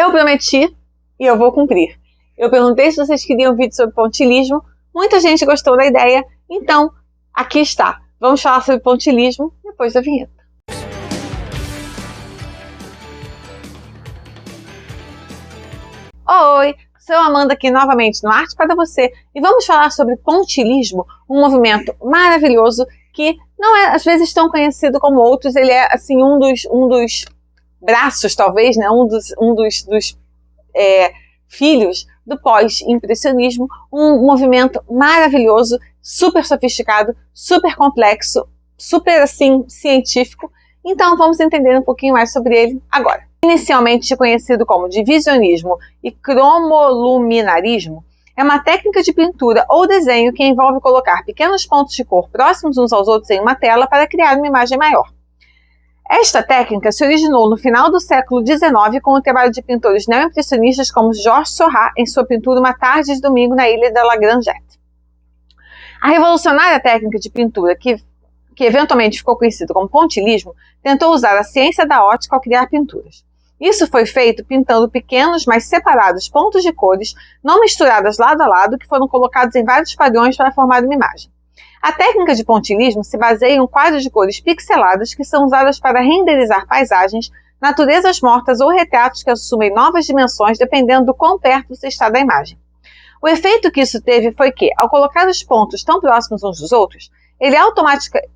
Eu prometi e eu vou cumprir. Eu perguntei se vocês queriam um vídeo sobre pontilhismo, muita gente gostou da ideia, então aqui está. Vamos falar sobre pontilhismo depois da vinheta. Oi, sou a Amanda aqui novamente no Arte para Você e vamos falar sobre pontilhismo, um movimento maravilhoso que não é às vezes tão conhecido como outros. Ele é assim um dos braços, talvez, né? um dos filhos do pós-impressionismo, um movimento maravilhoso, super sofisticado, super complexo, super assim científico. Então vamos entender um pouquinho mais sobre ele agora. Inicialmente conhecido como divisionismo e cromoluminarismo, é uma técnica de pintura ou desenho que envolve colocar pequenos pontos de cor próximos uns aos outros em uma tela para criar uma imagem maior. Esta técnica se originou no final do século XIX com o trabalho de pintores neoimpressionistas como Georges Seurat em sua pintura Uma Tarde de Domingo na Ilha de La Grangette. A revolucionária técnica de pintura, que eventualmente ficou conhecida como pontilhismo, tentou usar a ciência da ótica ao criar pinturas. Isso foi feito pintando pequenos, mas separados pontos de cores, não misturadas lado a lado, que foram colocados em vários padrões para formar uma imagem. A técnica de pontilhismo se baseia em um quadro de cores pixeladas que são usadas para renderizar paisagens, naturezas mortas ou retratos que assumem novas dimensões dependendo do quão perto você está da imagem. O efeito que isso teve foi que, ao colocar os pontos tão próximos uns dos outros,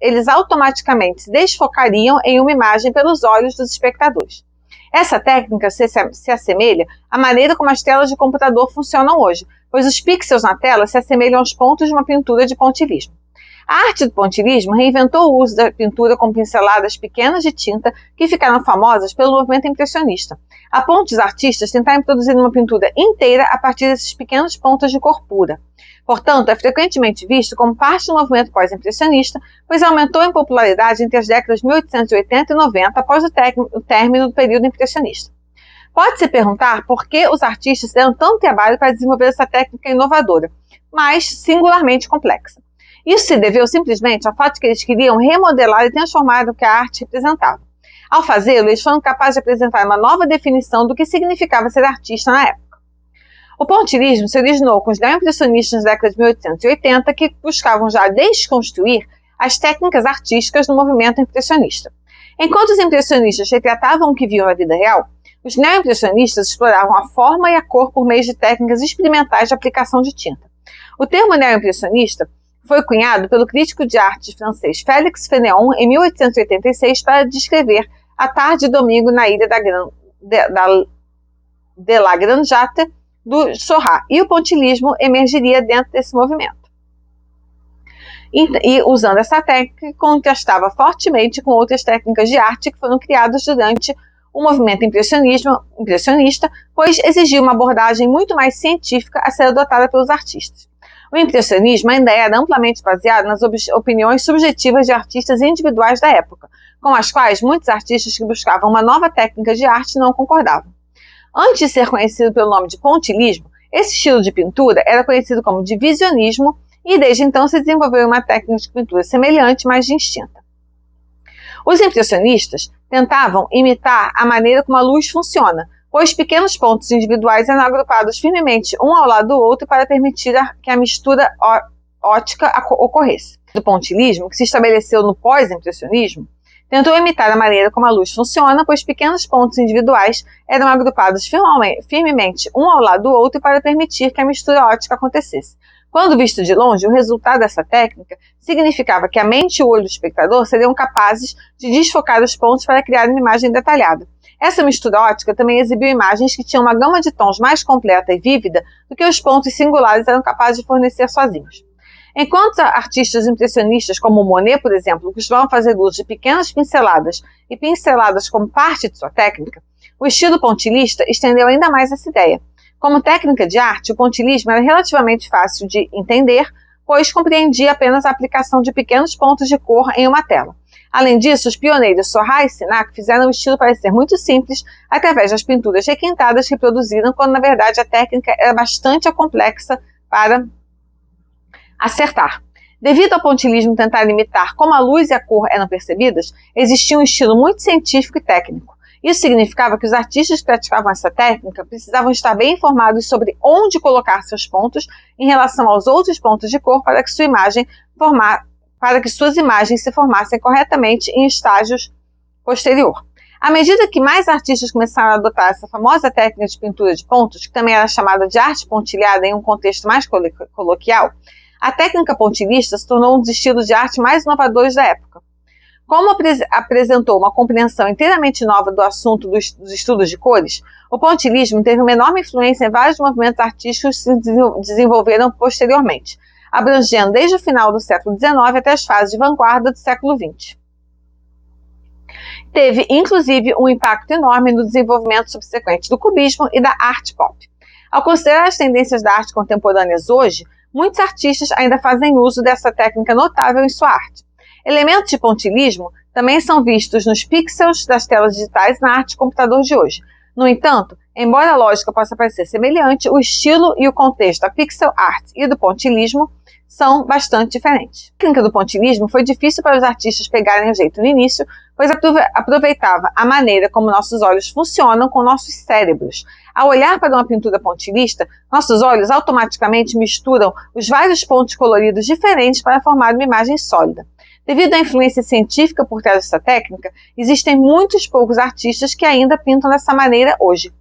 eles automaticamente se desfocariam em uma imagem pelos olhos dos espectadores. Essa técnica se assemelha à maneira como as telas de computador funcionam hoje, pois os pixels na tela se assemelham aos pontos de uma pintura de pontilhismo. A arte do pontilhismo reinventou o uso da pintura com pinceladas pequenas de tinta que ficaram famosas pelo movimento impressionista, a ponto de os artistas tentarem produzir uma pintura inteira a partir desses pequenos pontos de cor pura. Portanto, é frequentemente visto como parte do movimento pós-impressionista, pois aumentou em popularidade entre as décadas de 1880 e 90 após o término do período impressionista. Pode-se perguntar por que os artistas deram tanto trabalho para desenvolver essa técnica inovadora, mas singularmente complexa. Isso se deveu simplesmente ao fato de que eles queriam remodelar e transformar o que a arte representava. Ao fazê-lo, eles foram capazes de apresentar uma nova definição do que significava ser artista na época. O pontilhismo se originou com os neoimpressionistas na década de 1880 que buscavam já desconstruir as técnicas artísticas do movimento impressionista. Enquanto os impressionistas retratavam o que viam na vida real, os neoimpressionistas exploravam a forma e a cor por meio de técnicas experimentais de aplicação de tinta. O termo neoimpressionista foi cunhado pelo crítico de arte francês Félix Fénéon em 1886 para descrever a tarde de domingo na ilha de La Grangette do Seurat, e o pontilhismo emergiria dentro desse movimento. E usando essa técnica, contrastava fortemente com outras técnicas de arte que foram criadas durante o movimento impressionista, pois exigia uma abordagem muito mais científica a ser adotada pelos artistas. O impressionismo ainda era amplamente baseado nas opiniões subjetivas de artistas individuais da época, com as quais muitos artistas que buscavam uma nova técnica de arte não concordavam. Antes de ser conhecido pelo nome de pontilhismo, esse estilo de pintura era conhecido como divisionismo e desde então se desenvolveu uma técnica de pintura semelhante, mas distinta. Os impressionistas tentavam imitar a maneira como a luz funciona, pois pequenos pontos individuais eram agrupados firmemente um ao lado do outro para permitir que a mistura ótica ocorresse. O pontilhismo, que se estabeleceu no pós-impressionismo, tentou imitar a maneira como a luz funciona, pois pequenos pontos individuais eram agrupados firmemente um ao lado do outro para permitir que a mistura ótica acontecesse. Quando visto de longe, o resultado dessa técnica significava que a mente e o olho do espectador seriam capazes de desfocar os pontos para criar uma imagem detalhada. Essa mistura ótica também exibiu imagens que tinham uma gama de tons mais completa e vívida do que os pontos singulares eram capazes de fornecer sozinhos. Enquanto artistas impressionistas como Monet, por exemplo, costumavam fazer uso de pequenas pinceladas e pinceladas como parte de sua técnica, o estilo pontilhista estendeu ainda mais essa ideia. Como técnica de arte, o pontilhismo era relativamente fácil de entender, pois compreendia apenas a aplicação de pequenos pontos de cor em uma tela. Além disso, os pioneiros Seurat e Signac fizeram o estilo parecer muito simples através das pinturas requintadas que produziram, quando na verdade a técnica era bastante complexa para acertar. Devido ao pontilhismo tentar imitar como a luz e a cor eram percebidas, existia um estilo muito científico e técnico. Isso significava que os artistas que praticavam essa técnica precisavam estar bem informados sobre onde colocar seus pontos em relação aos outros pontos de cor para que suas imagens se formassem corretamente em estágios posterior. À medida que mais artistas começaram a adotar essa famosa técnica de pintura de pontos, que também era chamada de arte pontilhada em um contexto mais coloquial, a técnica pontilhista se tornou um dos estilos de arte mais inovadores da época. Como apresentou uma compreensão inteiramente nova do assunto dos estudos de cores, o pontilhismo teve uma enorme influência em vários movimentos artísticos que se desenvolveram posteriormente, abrangendo desde o final do século XIX até as fases de vanguarda do século XX. Teve, inclusive, um impacto enorme no desenvolvimento subsequente do cubismo e da arte pop. Ao considerar as tendências da arte contemporâneas hoje, muitos artistas ainda fazem uso dessa técnica notável em sua arte. Elementos de pontilhismo também são vistos nos pixels das telas digitais na arte de computador de hoje. No entanto, embora a lógica possa parecer semelhante, o estilo e o contexto da pixel art e do pontilhismo são bastante diferentes. A técnica do pontilhismo foi difícil para os artistas pegarem o jeito no início, pois aproveitava a maneira como nossos olhos funcionam com nossos cérebros. Ao olhar para uma pintura pontilhista, nossos olhos automaticamente misturam os vários pontos coloridos diferentes para formar uma imagem sólida. Devido à influência científica por trás dessa técnica, existem muitos poucos artistas que ainda pintam dessa maneira hoje.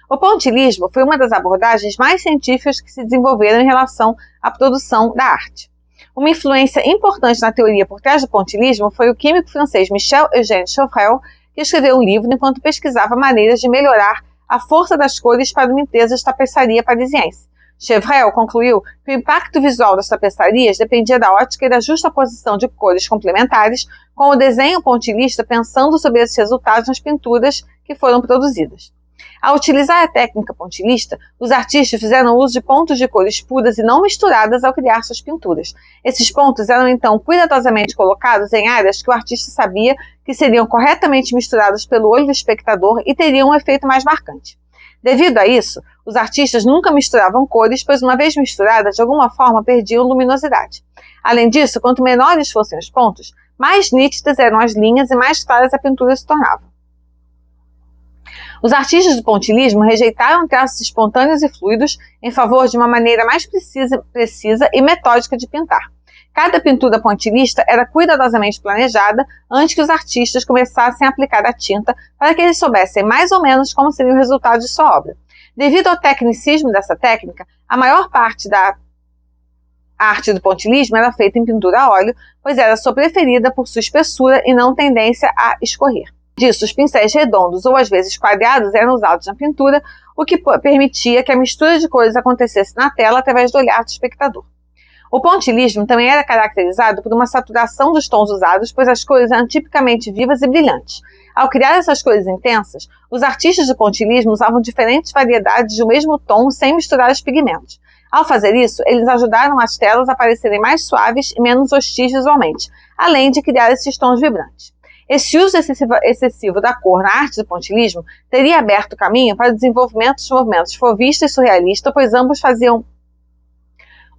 O pontilhismo foi uma das abordagens mais científicas que se desenvolveram em relação à produção da arte. Uma influência importante na teoria por trás do pontilhismo foi o químico francês Michel-Eugène Chevreul, que escreveu um livro enquanto pesquisava maneiras de melhorar a força das cores para uma empresa de tapeçaria parisiense. Chevreul concluiu que o impacto visual das tapeçarias dependia da ótica e da justa posição de cores complementares, com o desenho pontilhista pensando sobre esses resultados nas pinturas que foram produzidas. Ao utilizar a técnica pontilhista, os artistas fizeram uso de pontos de cores puras e não misturadas ao criar suas pinturas. Esses pontos eram então cuidadosamente colocados em áreas que o artista sabia que seriam corretamente misturados pelo olho do espectador e teriam um efeito mais marcante. Devido a isso, os artistas nunca misturavam cores, pois uma vez misturadas, de alguma forma perdiam luminosidade. Além disso, quanto menores fossem os pontos, mais nítidas eram as linhas e mais claras a pintura se tornava. Os artistas do pontilhismo rejeitaram traços espontâneos e fluidos em favor de uma maneira mais precisa e metódica de pintar. Cada pintura pontilhista era cuidadosamente planejada antes que os artistas começassem a aplicar a tinta para que eles soubessem mais ou menos como seria o resultado de sua obra. Devido ao tecnicismo dessa técnica, a maior parte da arte do pontilhismo era feita em pintura a óleo, pois era sua preferida por sua espessura e não tendência a escorrer. Disso, os pincéis redondos ou às vezes quadrados eram usados na pintura, o que permitia que a mistura de cores acontecesse na tela através do olhar do espectador. O pontilhismo também era caracterizado por uma saturação dos tons usados, pois as cores eram tipicamente vivas e brilhantes. Ao criar essas cores intensas, os artistas do pontilhismo usavam diferentes variedades de um mesmo tom sem misturar os pigmentos. Ao fazer isso, eles ajudaram as telas a parecerem mais suaves e menos hostis visualmente, além de criar esses tons vibrantes. Esse uso excessivo da cor na arte do pontilhismo teria aberto caminho para o desenvolvimento dos movimentos fauvista e surrealista, pois ambos faziam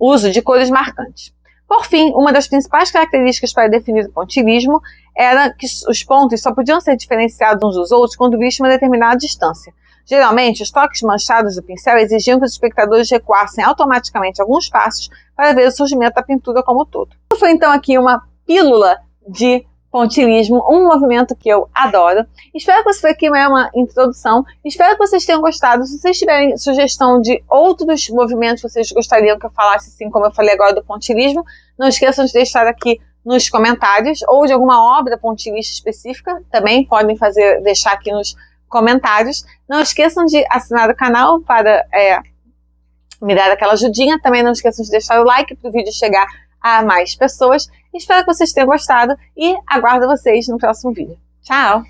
uso de cores marcantes. Por fim, uma das principais características para definir o pontilhismo era que os pontos só podiam ser diferenciados uns dos outros quando vistos uma determinada distância. Geralmente, os toques manchados do pincel exigiam que os espectadores recuassem automaticamente alguns passos para ver o surgimento da pintura como um todo. Foi então aqui uma pílula de pontilhismo, um movimento que eu adoro. Espero que isso aqui é uma introdução. Espero que vocês tenham gostado. Se vocês tiverem sugestão de outros movimentos que vocês gostariam que eu falasse, assim como eu falei agora do pontilhismo, não esqueçam de deixar aqui nos comentários, ou de alguma obra pontilhista específica, também podem deixar aqui nos comentários. Não esqueçam de assinar o canal para me dar aquela ajudinha. Também não esqueçam de deixar o like para o vídeo chegar a mais pessoas. Espero que vocês tenham gostado e aguardo vocês no próximo vídeo. Tchau!